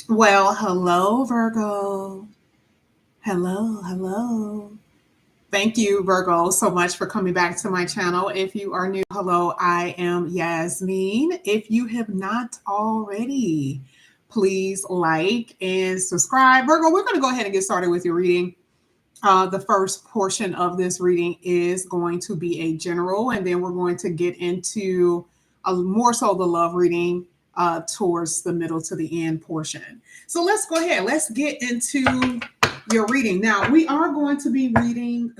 Well, hello, Virgo. Hello, hello. Thank you, Virgo, so much for coming back to my channel. If you are new, hello, I am Yasmin. If you have not already, please like and subscribe. Virgo, we're going to go ahead and get started with your reading. The first portion of this reading is going to be a general, and then we're going to get into a more so the love reading towards the middle to the end portion. So let's go ahead. Let's get into your reading. Now, we are going to be reading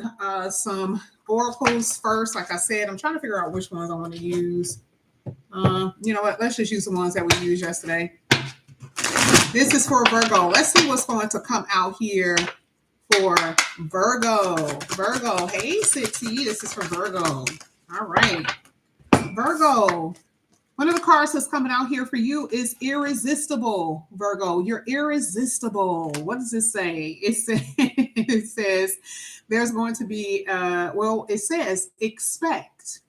some oracles first. Like I said, I'm trying to figure out which ones I want to use. You know what? Let's just use the ones that we used yesterday. This is for Virgo. Let's see what's going to come out here for Virgo. Virgo, hey, City. This is for Virgo. All right. Virgo, one of the cards that's coming out here for you is irresistible, Virgo. You're irresistible. What does it say? It says there's going to be, it says expect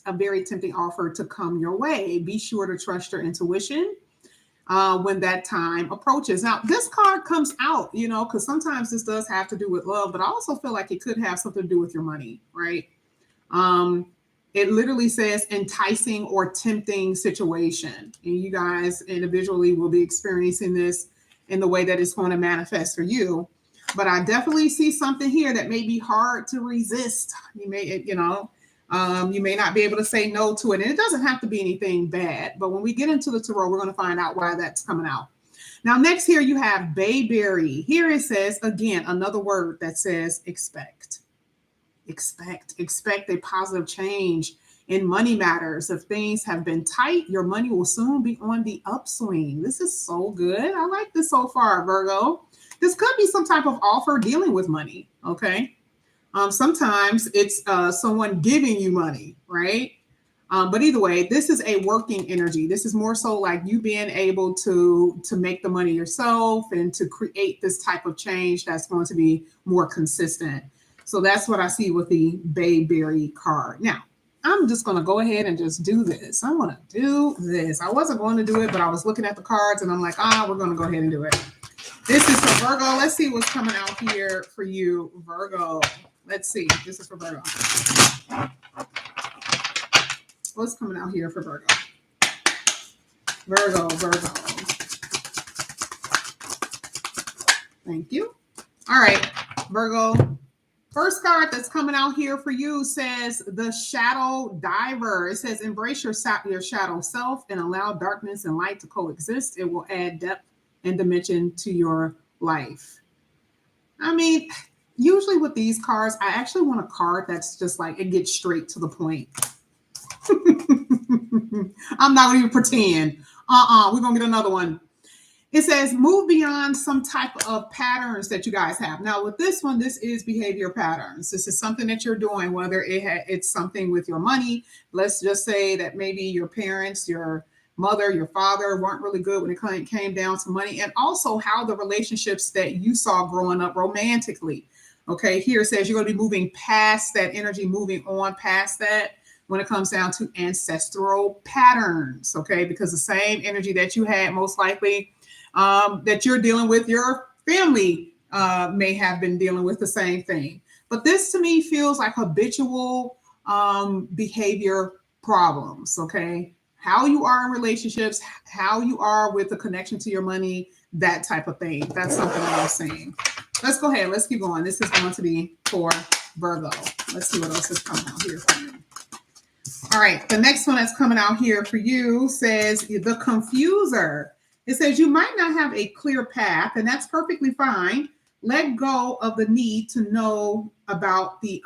a very tempting offer to come your way. Be sure to trust your intuition when that time approaches. Now, this card comes out, because sometimes this does have to do with love, but I also feel like it could have something to do with your money, right? It literally says enticing or tempting situation. And you guys individually will be experiencing this in the way that it's going to manifest for you. But I definitely see something here that may be hard to resist. You may not be able to say no to it. And it doesn't have to be anything bad. But when we get into the tarot, we're going to find out why that's coming out. Now, next here you have bayberry. Here it says, again, another word that says expect. Expect a positive change in money matters. If things have been tight, your money will soon be on the upswing. This is so good. I like this so far, Virgo. This could be some type of offer dealing with money, okay? Sometimes it's someone giving you money, right? But either way, this is a working energy. This is more so like you being able to make the money yourself and to create this type of change that's going to be more consistent. So that's what I see with the bayberry card. Now, I'm just going to go ahead and just do this. I'm going to do this. I wasn't going to do it, but I was looking at the cards and I'm like, we're going to go ahead and do it. This is for Virgo. Let's see what's coming out here for you, Virgo. Let's see. This is for Virgo. What's coming out here for Virgo? Virgo. Thank you. All right, Virgo. First card that's coming out here for you says the shadow diver. It says embrace your shadow self and allow darkness and light to coexist. It will add depth and dimension to your life. I mean, usually with these cards, I actually want a card that's just like it gets straight to the point. I'm not going to even pretend. We're going to get another one. It says move beyond some type of patterns that you guys have. Now, with this one, this is behavior patterns. This is something that you're doing, whether it's something with your money. Let's just say that maybe your parents, your mother, your father weren't really good when it came down to money, and also how the relationships that you saw growing up romantically. Okay, here it says you're going to be moving past that energy, moving on past that when it comes down to ancestral patterns. Okay, because the same energy that you had most likely that you're dealing with, your family may have been dealing with the same thing. But this to me feels like habitual behavior problems, okay? How you are in relationships, how you are with the connection to your money, that type of thing. That's something that I'm saying. Let's go ahead. Let's keep going. This is going to be for Virgo. Let's see what else is coming out here for you. All right. The next one that's coming out here for you says the confuser. It says you might not have a clear path, and that's perfectly fine. Let go of the need to know about the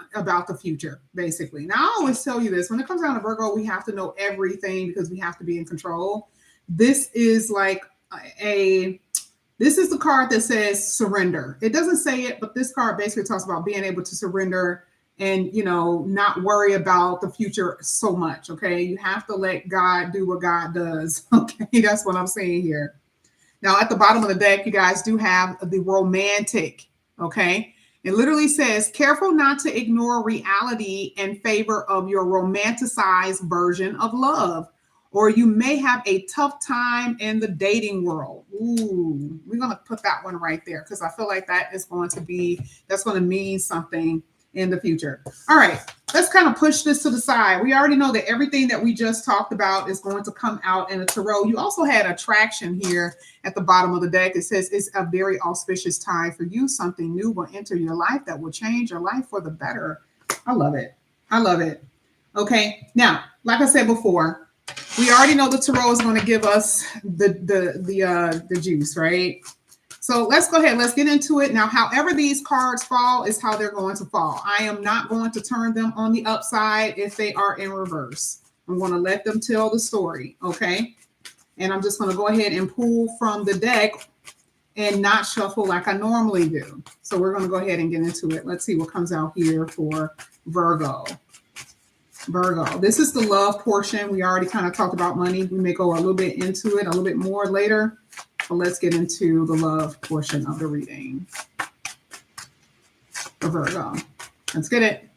future, basically. Now, I always tell you this. When it comes down to Virgo, we have to know everything because we have to be in control. This is like this is the card that says surrender. It doesn't say it, but this card basically talks about being able to surrender and, not worry about the future so much, okay? You have to let God do what God does, okay? That's what I'm saying here. Now, at the bottom of the deck, you guys do have the romantic, okay? It literally says, careful not to ignore reality in favor of your romanticized version of love. or you may have a tough time in the dating world. Ooh, we're going to put that one right there because I feel like that's going to mean something in the future. All right, let's kind of push this to the side. We already know that everything that we just talked about is going to come out in a tarot. You also had attraction here at the bottom of the deck. It says it's a very auspicious time for you. Something new will enter your life that will change your life for the better. I love it. I love it. Okay, now, like I said before, we already know the tarot is going to give us the juice, right? So let's go ahead. Let's get into it. Now, however these cards fall is how they're going to fall. I am not going to turn them on the upside if they are in reverse. I'm going to let them tell the story, okay? And I'm just going to go ahead and pull from the deck and not shuffle like I normally do. So we're going to go ahead and get into it. Let's see what comes out here for Virgo. Virgo, this is the love portion. We already kind of talked about money. We may go a little bit into it, a little bit more later. So let's get into the love portion of the reading for Virgo. Let's get it.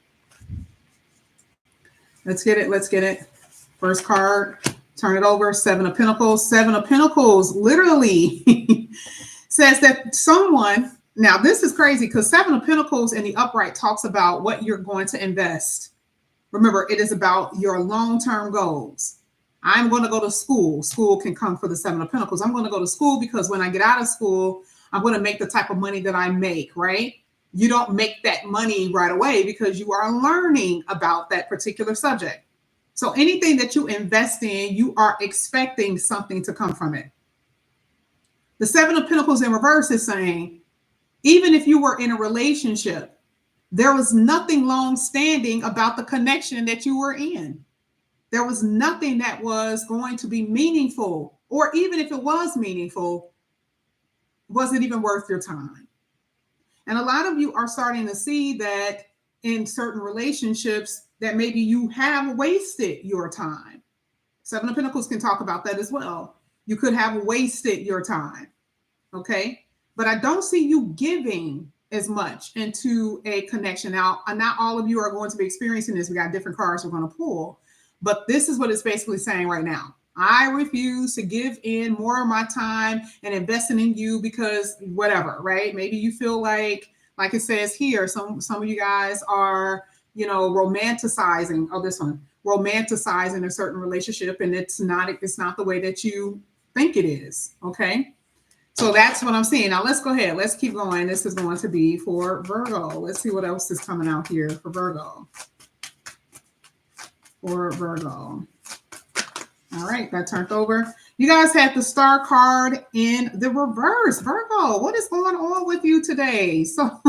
Let's get it. Let's get it. First card, turn it over. Seven of Pentacles. Seven of Pentacles literally says that someone, now this is crazy because Seven of Pentacles in the upright talks about what you're going to invest. Remember, it is about your long-term goals. I'm going to go to school. School can come for the Seven of Pentacles. I'm going to go to school because when I get out of school, I'm going to make the type of money that I make, right? You don't make that money right away because you are learning about that particular subject. So anything that you invest in, you are expecting something to come from it. The Seven of Pentacles in reverse is saying, even if you were in a relationship, there was nothing long-standing about the connection that you were in. There was nothing that was going to be meaningful, or even if it was meaningful, was it even worth your time? And a lot of you are starting to see that in certain relationships that maybe you have wasted your time. Seven of Pentacles can talk about that as well. You could have wasted your time, okay? But I don't see you giving as much into a connection. Now, not all of you are going to be experiencing this. We got different cards we're going to pull, but this is what it's basically saying right now. I refuse to give in more of my time and investing in you because whatever, right? Maybe you feel like it says here, some of you guys are, romanticizing, romanticizing a certain relationship, and it's not the way that you think it is, okay? So that's what I'm seeing. Now let's go ahead. Let's keep going. This is going to be for Virgo. Let's see what else is coming out here for Virgo. For Virgo. All right, that turned over. You guys had the Star card in the reverse. Virgo, what is going on with you today? So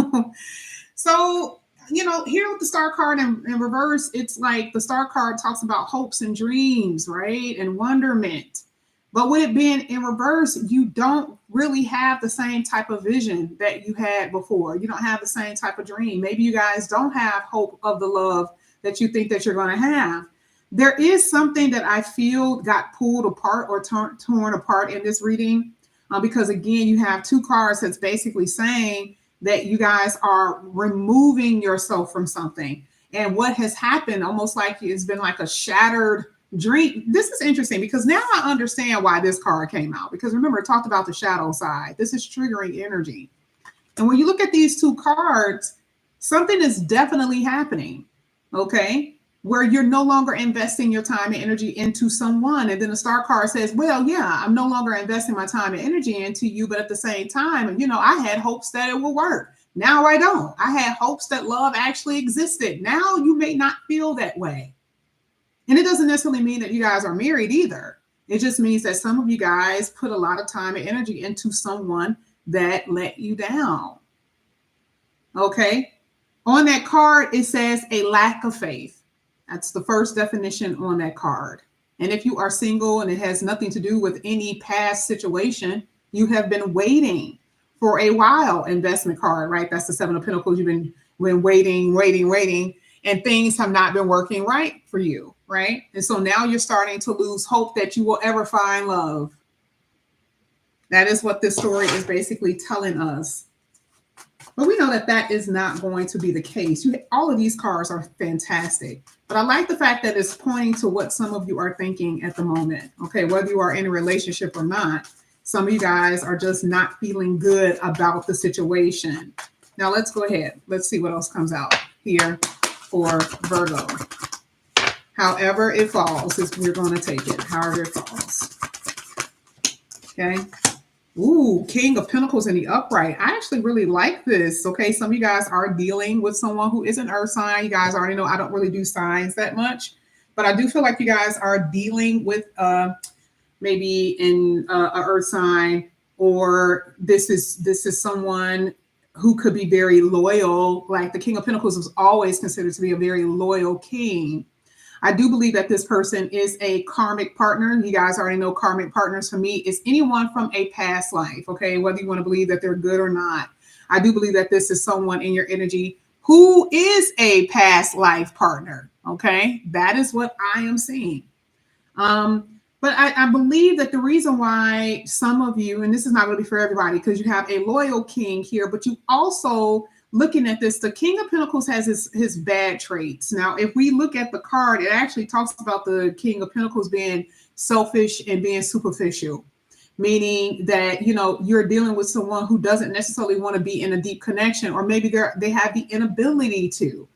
here with the Star card in reverse, it's like the Star card talks about hopes and dreams, right? And wonderment. But with it being in reverse, you don't really have the same type of vision that you had before. You don't have the same type of dream. Maybe you guys don't have hope of the love that you think that you're going to have. There is something that I feel got pulled apart or torn apart in this reading because, again, you have two cards that's basically saying that you guys are removing yourself from something. And what has happened, almost like it's been like a shattered dream. This is interesting because now I understand why this card came out. Because remember, it talked about the shadow side. This is triggering energy. And when you look at these two cards, something is definitely happening, okay? Where you're no longer investing your time and energy into someone. And then the Star card says, well, yeah, I'm no longer investing my time and energy into you. But at the same time, I had hopes that it will work. Now I don't. I had hopes that love actually existed. Now you may not feel that way. And it doesn't necessarily mean that you guys are married either. It just means that some of you guys put a lot of time and energy into someone that let you down. Okay. On that card, it says a lack of faith. That's the first definition on that card. And if you are single and it has nothing to do with any past situation, you have been waiting for a while. Investment card, right? That's the Seven of Pentacles. You've been waiting. And things have not been working right for you, right? And so now you're starting to lose hope that you will ever find love. That is what this story is basically telling us. But we know that that is not going to be the case. All of these cards are fantastic. But I like the fact that it's pointing to what some of you are thinking at the moment. Okay, whether you are in a relationship or not, some of you guys are just not feeling good about the situation. Now let's go ahead. Let's see what else comes out here for Virgo. However it falls is we're going to take it. However it falls. Okay. Ooh, King of Pentacles in the upright. I actually really like this. Okay, some of you guys are dealing with someone who is an earth sign. You guys already know I don't really do signs that much, but I do feel like you guys are dealing with maybe in a earth sign, or this is someone who could be very loyal. Like the King of Pentacles was always considered to be a very loyal king. I do believe that this person is a karmic partner. You guys already know karmic partners for me is anyone from a past life, okay? Whether you want to believe that they're good or not. I do believe that this is someone in your energy who is a past life partner, okay? That is what I am seeing. But I believe that the reason why some of you, and this is not going to be for everybody, because you have a loyal king here, but you also looking at this, the King of Pentacles has his bad traits. Now, if we look at the card, it actually talks about the King of Pentacles being selfish and being superficial, meaning that, you know, you're dealing with someone who doesn't necessarily want to be in a deep connection, or maybe they have the inability to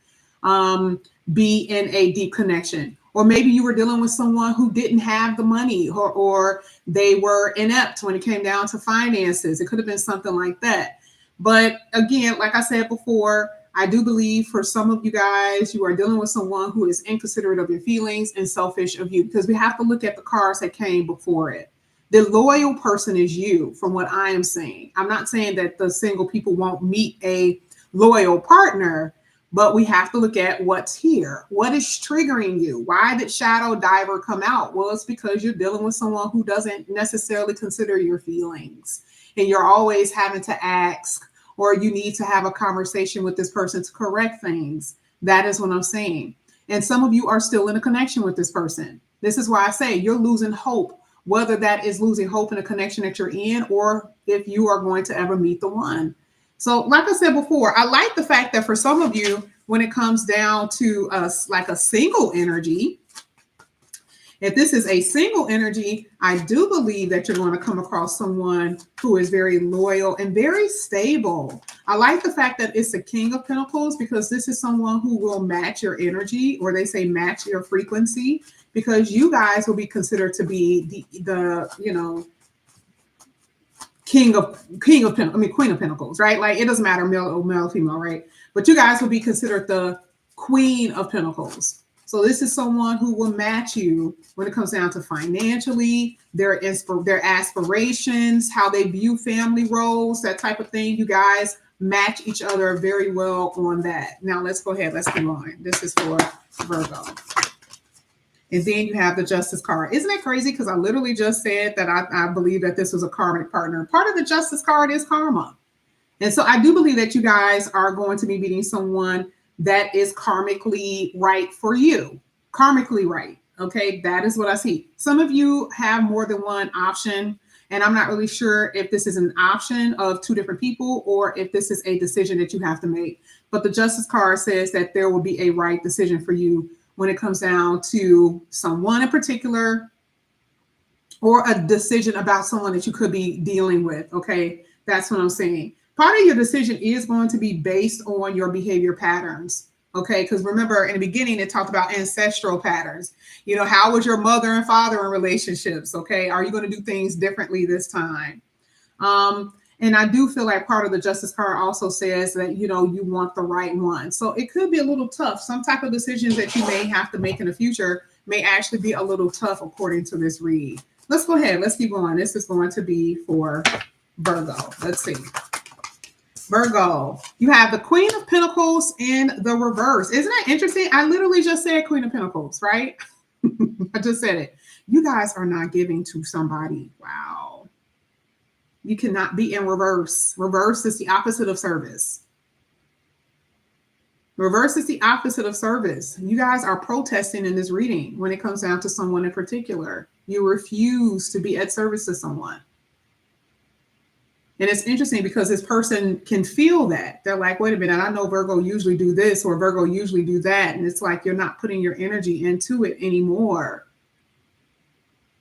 be in a deep connection. Or maybe you were dealing with someone who didn't have the money, or they were inept when it came down to finances. It could have been something like that. But again, like I said before, I do believe for some of you guys, you are dealing with someone who is inconsiderate of your feelings and selfish of you, because we have to look at the cards that came before it. The loyal person is you, from what I am saying. I'm not saying that the single people won't meet a loyal partner, but we have to look at what's here. What is triggering you? Why did Shadow Diver come out? Well, it's because you're dealing with someone who doesn't necessarily consider your feelings. And you're always having to ask, or you need to have a conversation with this person to correct things. That is what I'm saying. And some of you are still in a connection with this person. This is why I say you're losing hope, whether that is losing hope in a connection that you're in, or if you are going to ever meet the one. So like I said before, I like the fact that for some of you, when it comes down to like a single energy, if this is a single energy, I do believe that you're going to come across someone who is very loyal and very stable. I like the fact that it's the King of Pentacles, because this is someone who will match your energy, or they say match your frequency, because you guys will be considered to be the you know, Queen of Pentacles, right? Like it doesn't matter male, female, right? But you guys will be considered the Queen of Pentacles. So this is someone who will match you when it comes down to financially, their aspirations, how they view family roles, that type of thing. You guys match each other very well on that. Now let's go ahead. Let's keep on. This is for Virgo. And then you have the Justice card. Isn't that crazy? Because I literally just said that I believe that this was a karmic partner. Part of the Justice card is karma. And so I do believe that you guys are going to be meeting someone that is karmically right for you. Karmically right. Okay, that is what I see. Some of you have more than one option, and I'm not really sure if this is an option of two different people or if this is a decision that you have to make. But the Justice card says that there will be a right decision for you when it comes down to someone in particular, or a decision about someone that you could be dealing with. Okay, that's what I'm saying. Part of your decision is going to be based on your behavior patterns. Okay, because remember in the beginning, it talked about ancestral patterns. You know, how was your mother and father in relationships? Okay, are you going to do things differently this time? And I do feel like part of the Justice card also says that, you know, you want the right one. So it could be a little tough. Some type of decisions that you may have to make in the future may actually be a little tough according to this read. Let's go ahead. Let's keep going. This is going to be for Virgo. Let's see. Virgo, you have the Queen of Pentacles in the reverse. Isn't that interesting? I literally just said Queen of Pentacles, right? I just said it. You guys are not giving to somebody. Wow. You cannot be in reverse. Reverse is the opposite of service. Reverse is the opposite of service. You guys are protesting in this reading when it comes down to someone in particular. You refuse to be at service to someone. And it's interesting because this person can feel that. They're like, wait a minute, I know Virgo usually do this or Virgo usually do that. And it's like you're not putting your energy into it anymore.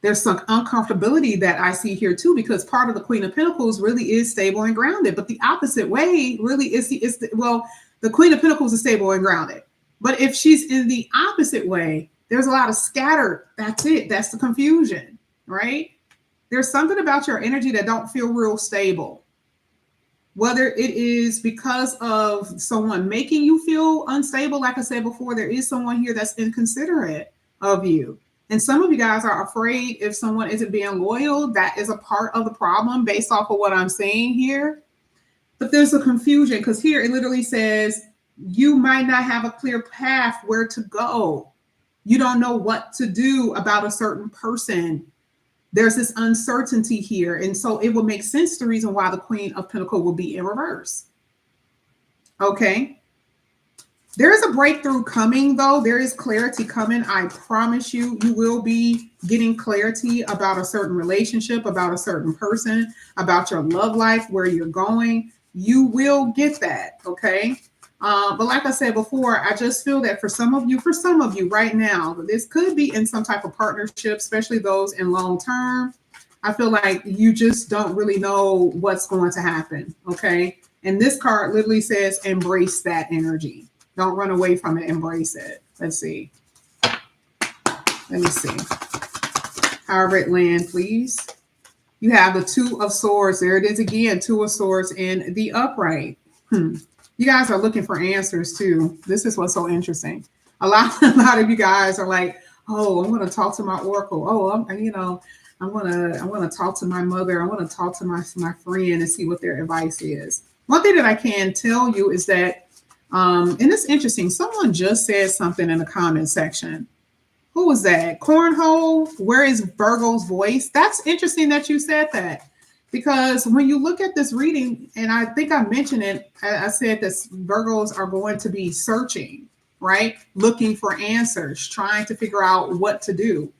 There's some uncomfortability that I see here too, because part of the Queen of Pentacles really is stable and grounded. But the opposite way really well, the Queen of Pentacles is stable and grounded. But if she's in the opposite way, there's a lot of scattered. That's it. That's the confusion, right? There's something about your energy that don't feel real stable. Whether it is because of someone making you feel unstable, like I said before, there is someone here that's inconsiderate of you. And some of you guys are afraid if someone isn't being loyal, that is a part of the problem based off of what I'm saying here. But there's a confusion because here it literally says you might not have a clear path where to go. You don't know what to do about a certain person. There's this uncertainty here. And so it would make sense the reason why the Queen of Pentacles will be in reverse. Okay. There is a breakthrough coming, though. There is clarity coming. I promise you, you will be getting clarity about a certain relationship, about a certain person, about your love life, where you're going. You will get that. Okay. But like I said before, I just feel that for some of you right now, this could be in some type of partnership, especially those in long term. I feel like you just don't really know what's going to happen. Okay. And this card literally says, embrace that energy. Don't run away from it. Embrace it. Let's see. Let me see. However it lands, please. You have the Two of Swords. There it is again. Two of Swords in the upright. You guys are looking for answers too. This is what's so interesting. A lot of you guys are like, oh, I'm going to talk to my oracle. Oh, I'm going to talk to my mother. I want to talk to my friend and see what their advice is. One thing that I can tell you is that, and it's interesting. Someone just said something in the comment section. Who was that? Cornhole. Where is Virgo's voice? That's interesting that you said that. Because when you look at this reading, and I think I mentioned it, I said that Virgos are going to be searching, right? Looking for answers, trying to figure out what to do.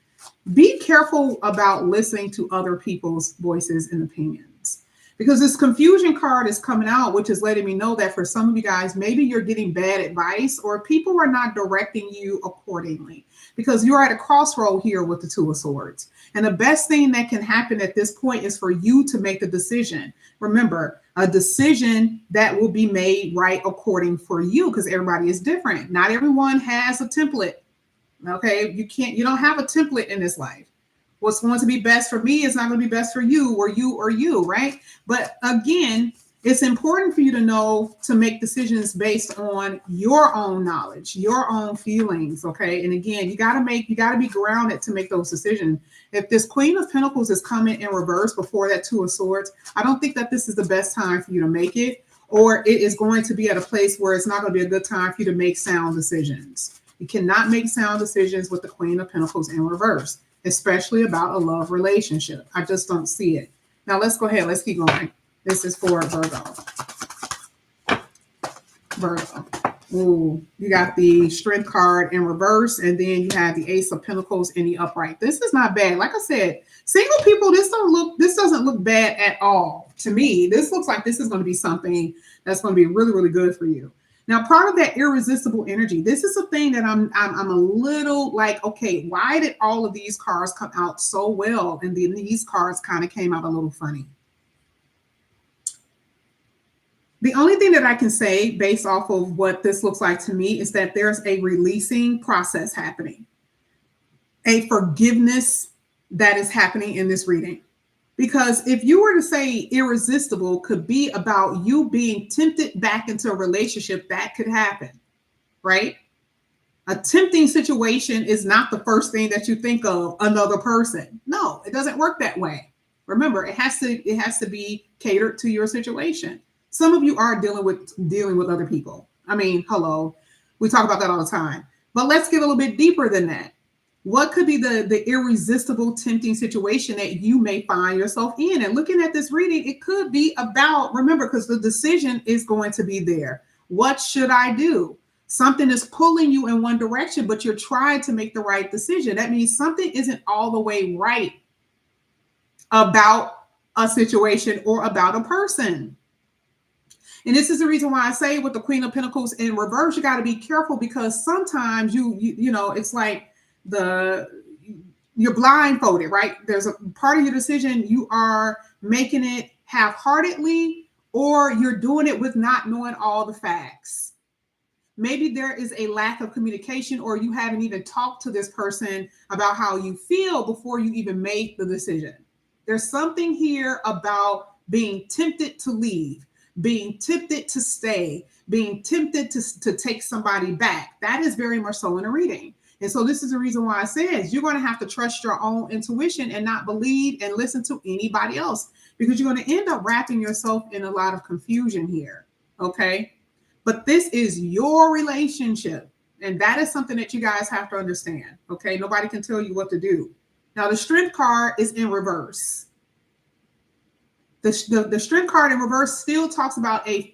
Be careful about listening to other people's voices and opinions. Because this confusion card is coming out, which is letting me know that for some of you guys, maybe you're getting bad advice or people are not directing you accordingly. Because you're at a crossroad here with the Two of Swords. And the best thing that can happen at this point is for you to make the decision. Remember, a decision that will be made right according for you, because everybody is different. Not everyone has a template. Okay, you don't have a template in this life. What's going to be best for me is not going to be best for you or you, right? But again, it's important for you to know to make decisions based on your own knowledge, your own feelings, okay? And again, you got to be grounded to make those decisions. If this Queen of Pentacles is coming in reverse before that Two of Swords, I don't think that this is the best time for you to make it, or it is going to be at a place where it's not going to be a good time for you to make sound decisions. You cannot make sound decisions with the Queen of Pentacles in reverse, especially about a love relationship. I just don't see it. Now let's go ahead. Let's keep going. This is for Virgo. Virgo. Ooh, you got the Strength card in reverse, and then you have the Ace of Pentacles in the upright. This is not bad. Like I said, single people, this doesn't look bad at all to me. This looks like this is going to be something that's going to be really, really good for you. Now, part of that irresistible energy, this is a thing that I'm a little like, okay, why did all of these cards come out so well, and then these cards kind of came out a little funny? The only thing that I can say based off of what this looks like to me is that there's a releasing process happening, a forgiveness that is happening in this reading. Because if you were to say irresistible could be about you being tempted back into a relationship, that could happen, right? A tempting situation is not the first thing that you think of another person. No, it doesn't work that way. Remember, it has to be catered to your situation. Some of you are dealing with other people. I mean, hello, we talk about that all the time. But let's get a little bit deeper than that. What could be the irresistible, tempting situation that you may find yourself in? And looking at this reading, it could be about, remember, because the decision is going to be there. What should I do? Something is pulling you in one direction, but you're trying to make the right decision. That means something isn't all the way right about a situation or about a person. And this is the reason why I say with the Queen of Pentacles in reverse, you got to be careful, because sometimes you know, it's like you're blindfolded, right? There's a part of your decision you are making it half-heartedly, or you're doing it with not knowing all the facts. Maybe there is a lack of communication, or you haven't even talked to this person about how you feel before you even make the decision. There's something here about being tempted to leave, being tempted to stay, being tempted to take somebody back. That is very much so in a reading. And so this is the reason why I says you're going to have to trust your own intuition and not believe and listen to anybody else, because you're going to end up wrapping yourself in a lot of confusion here. Okay. But this is your relationship. And that is something that you guys have to understand. Okay. Nobody can tell you what to do. Now, the Strength card is in reverse. The Strength card in reverse still talks about a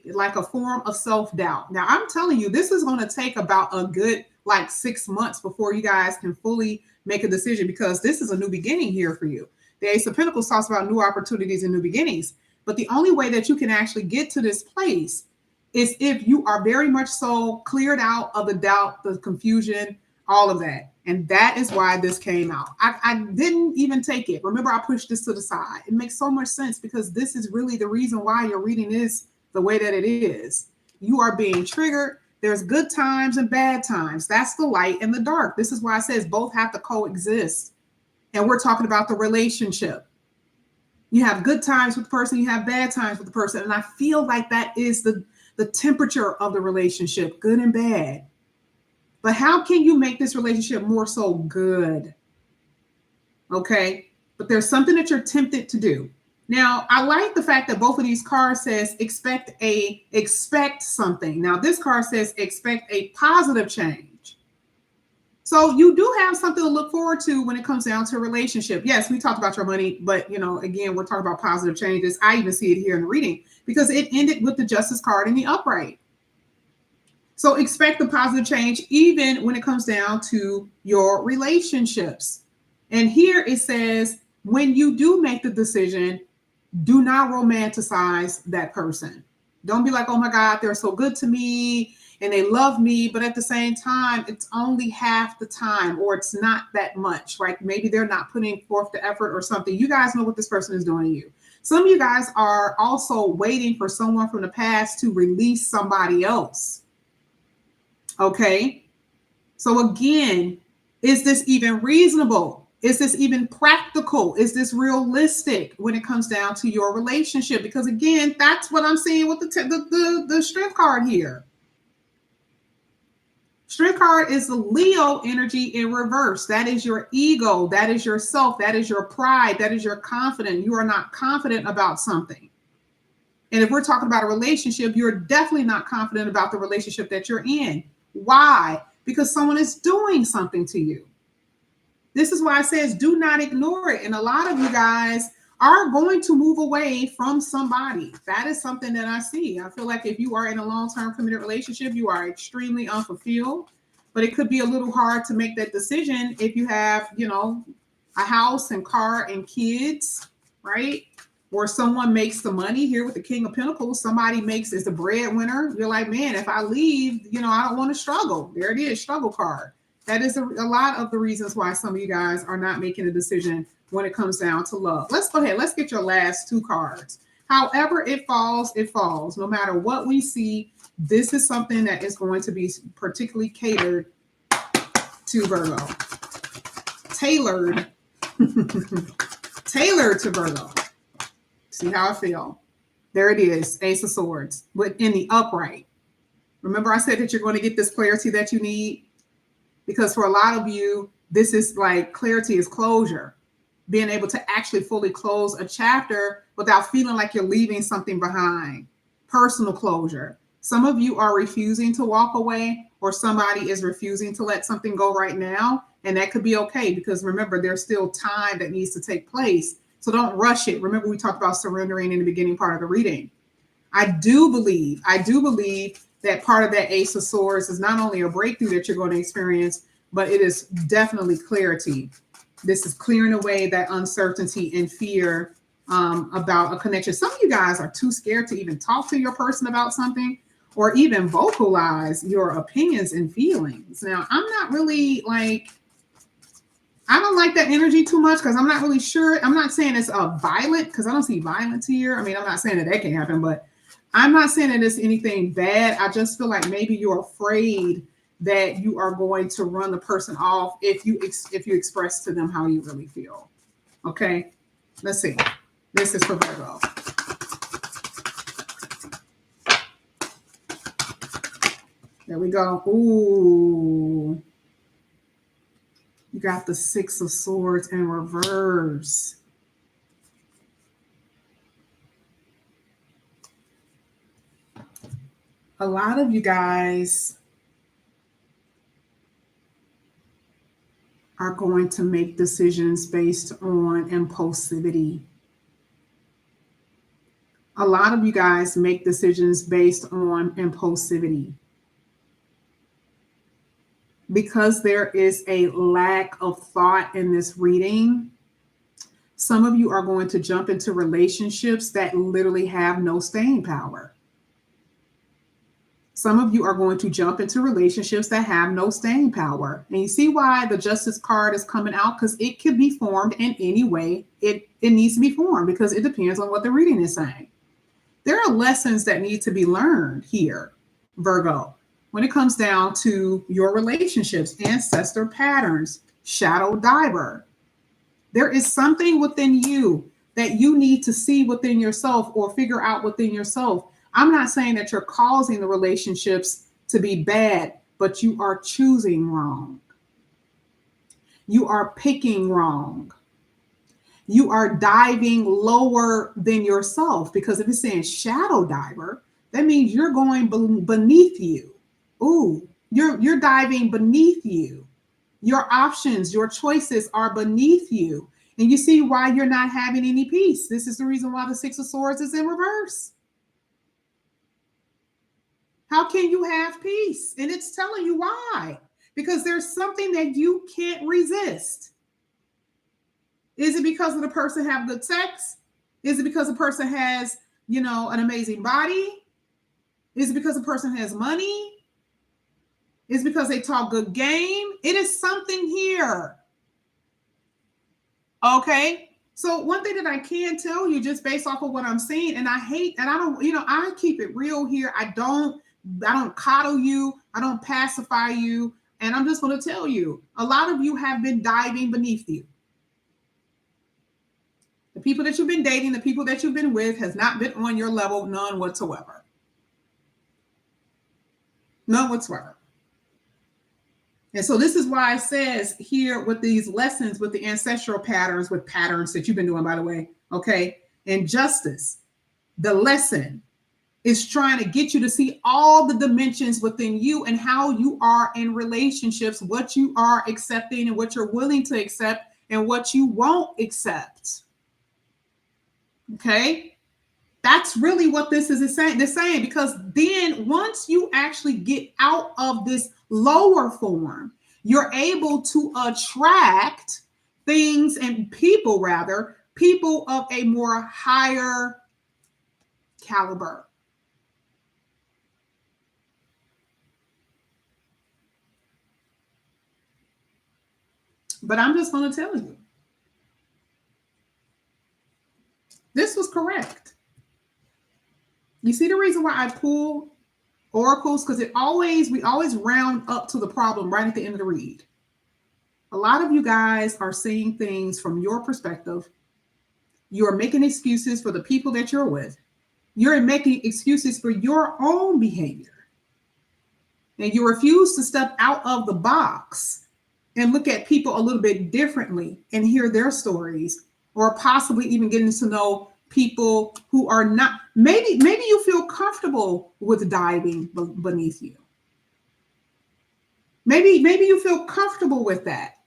form of self-doubt. Now, I'm telling you, this is going to take about a good 6 months before you guys can fully make a decision, because this is a new beginning here for you. The Ace of Pentacles talks about new opportunities and new beginnings. But the only way that you can actually get to this place is if you are very much so cleared out of the doubt, the confusion, all of that. And that is why this came out. I didn't even take it. Remember, I pushed this to the side. It makes so much sense, because this is really the reason why your reading is the way that it is. You are being triggered. There's good times and bad times. That's the light and the dark. This is why it says both have to coexist. And we're talking about the relationship. You have good times with the person, you have bad times with the person. And I feel like that is the temperature of the relationship, good and bad. But how can you make this relationship more so good? Okay. But there's something that you're tempted to do. Now, I like the fact that both of these cards says expect something. Now, this card says expect a positive change. So you do have something to look forward to when it comes down to a relationship. Yes, we talked about your money, but again, we're talking about positive changes. I even see it here in the reading, because it ended with the Justice card in the upright. So expect the positive change even when it comes down to your relationships. And here it says, when you do make the decision, do not romanticize that person. Don't be like, oh my God, they're so good to me and they love me. But at the same time, it's only half the time, or it's not that much, right? Maybe they're not putting forth the effort or something. You guys know what this person is doing to you. Some of you guys are also waiting for someone from the past to release somebody else. Okay. So again, is this even reasonable? Is this even practical? Is this realistic when it comes down to your relationship? Because again, that's what I'm seeing with the Strength card here. Strength card is the Leo energy in reverse. That is your ego. That is your self. That is your pride. That is your confidence. You are not confident about something. And if we're talking about a relationship, you're definitely not confident about the relationship that you're in. Why? Because someone is doing something to you. This is why it says do not ignore it. And a lot of you guys are going to move away from somebody. That is something that I see. I feel like if you are in a long-term committed relationship, you are extremely unfulfilled. But it could be a little hard to make that decision if you have, a house and car and kids, right? Or someone makes the money here with the King of Pentacles. Somebody is the breadwinner. You're like, man, if I leave, I don't want to struggle. There it is, struggle card. That is a lot of the reasons why some of you guys are not making a decision when it comes down to love. Let's go ahead. Let's get your last two cards. However it falls, it falls. No matter what we see, this is something that is going to be particularly catered to Virgo. Tailored. Tailored to Virgo. See how I feel? There it is, Ace of Swords, but in the upright. Remember I said that you're going to get this clarity that you need? Because for a lot of you, this is like clarity is closure. Being able to actually fully close a chapter without feeling like you're leaving something behind. Personal closure. Some of you are refusing to walk away, or somebody is refusing to let something go right now. And that could be okay, because remember, there's still time that needs to take place. So don't rush it. Remember, we talked about surrendering in the beginning part of the reading. I do believe that part of that Ace of Swords is not only a breakthrough that you're going to experience, but it is definitely clarity. This is clearing away that uncertainty and fear about a connection. Some of you guys are too scared to even talk to your person about something or even vocalize your opinions and feelings. Now, I'm not really like, I don't like that energy too much because I'm not really sure. I'm not saying it's violent because I don't see violence here. I mean, I'm not saying that can happen, but I'm not saying that it's anything bad. I just feel like maybe you're afraid that you are going to run the person off if you express to them how you really feel. Okay, let's see. This is for Virgo. There we go. Ooh. You got the Six of Swords in reverse. A lot of you guys are going to make decisions based on impulsivity. A lot of you guys make decisions based on impulsivity. Because there is a lack of thought in this reading, some of you are going to jump into relationships that literally have no staying power. Some of you are going to jump into relationships that have no staying power. And you see why the Justice card is coming out? Because it could be formed in any way it needs to be formed, because it depends on what the reading is saying. There are lessons that need to be learned here, Virgo, when it comes down to your relationships, ancestor patterns, shadow diver. There is something within you that you need to see within yourself or figure out within yourself. I'm not saying that you're causing the relationships to be bad, but you are choosing wrong. You are picking wrong. You are diving lower than yourself, because if it's saying shadow diver, that means you're going beneath you. Ooh, you're diving beneath you. Your options, your choices are beneath you. And you see why you're not having any peace. This is the reason why the Six of Swords is in reverse. How can you have peace? And it's telling you why. Because there's something that you can't resist. Is it because the person have good sex? Is it because the person has, an amazing body? Is it because the person has money? Is it because they talk good game? It is something here. Okay. So one thing that I can tell you, just based off of what I'm seeing, and I don't, I keep it real here. I don't coddle you. I don't pacify you. And I'm just going to tell you, a lot of you have been diving beneath you. The people that you've been dating, the people that you've been with has not been on your level, none whatsoever. None whatsoever. And so this is why it says here with these lessons, with the ancestral patterns, with patterns that you've been doing, by the way, okay, and justice, the lesson is trying to get you to see all the dimensions within you and how you are in relationships, what you are accepting and what you're willing to accept and what you won't accept. Okay, that's really what this is saying. They're saying, because then once you actually get out of this lower form, you're able to attract things and people of a more higher caliber. But I'm just going to tell you, this was correct. You see the reason why I pull oracles? Because we always round up to the problem right at the end of the read. A lot of you guys are seeing things from your perspective. You're making excuses for the people that you're with. You're making excuses for your own behavior. And you refuse to step out of the box and look at people a little bit differently and hear their stories, or possibly even getting to know people who are not, maybe you feel comfortable with diving beneath you. Maybe you feel comfortable with that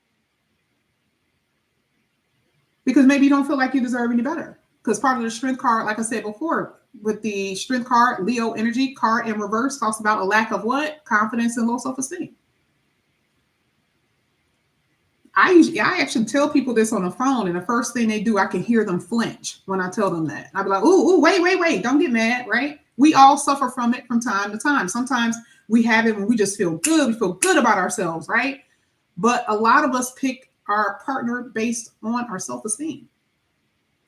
because maybe you don't feel like you deserve any better. Because part of the strength card, like I said before, with the strength card, Leo energy card in reverse, talks about a lack of what? Confidence and low self-esteem. I actually tell people this on the phone, and the first thing they do, I can hear them flinch when I tell them that. I'd be like, ooh, wait, don't get mad, right? We all suffer from it from time to time. Sometimes we have it when we just feel good. We feel good about ourselves, right? But a lot of us pick our partner based on our self-esteem.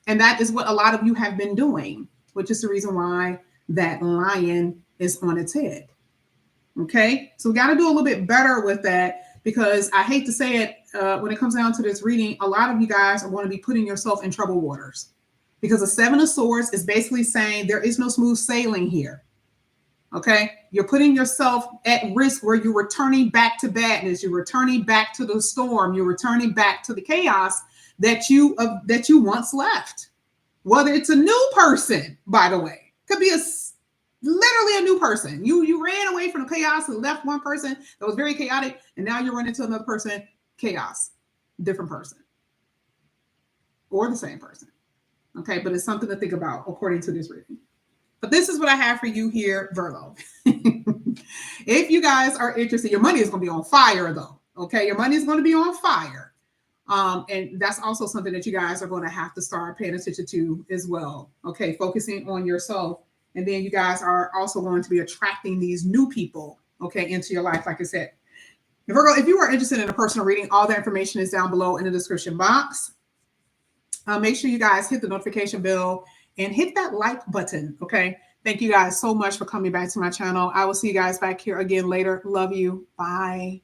And that is what a lot of you have been doing, which is the reason why that lion is on its head. Okay, so we got to do a little bit better with that, because I hate to say it, when it comes down to this reading, a lot of you guys are going to be putting yourself in troubled waters, because the Seven of Swords is basically saying there is no smooth sailing here. Okay, you're putting yourself at risk, where you're returning back to badness, you're returning back to the storm, you're returning back to the chaos that you once left. Whether it's a new person, by the way, could be literally a new person. You ran away from the chaos and left one person that was very chaotic, and now you're running to another person, chaos, different person, or the same person. Okay, but it's something to think about according to this reading. But this is what I have for you here, Virgo. If you guys are interested, your money is going to be on fire, though. Okay, your money is going to be on fire. And that's also something that you guys are going to have to start paying attention to as well. Okay, focusing on yourself. And then you guys are also going to be attracting these new people, okay, into your life, like I said. Virgo, if you are interested in a personal reading, all the information is down below in the description box. Make sure you guys hit the notification bell and hit that like button, okay? Thank you guys so much for coming back to my channel. I will see you guys back here again later. Love you. Bye.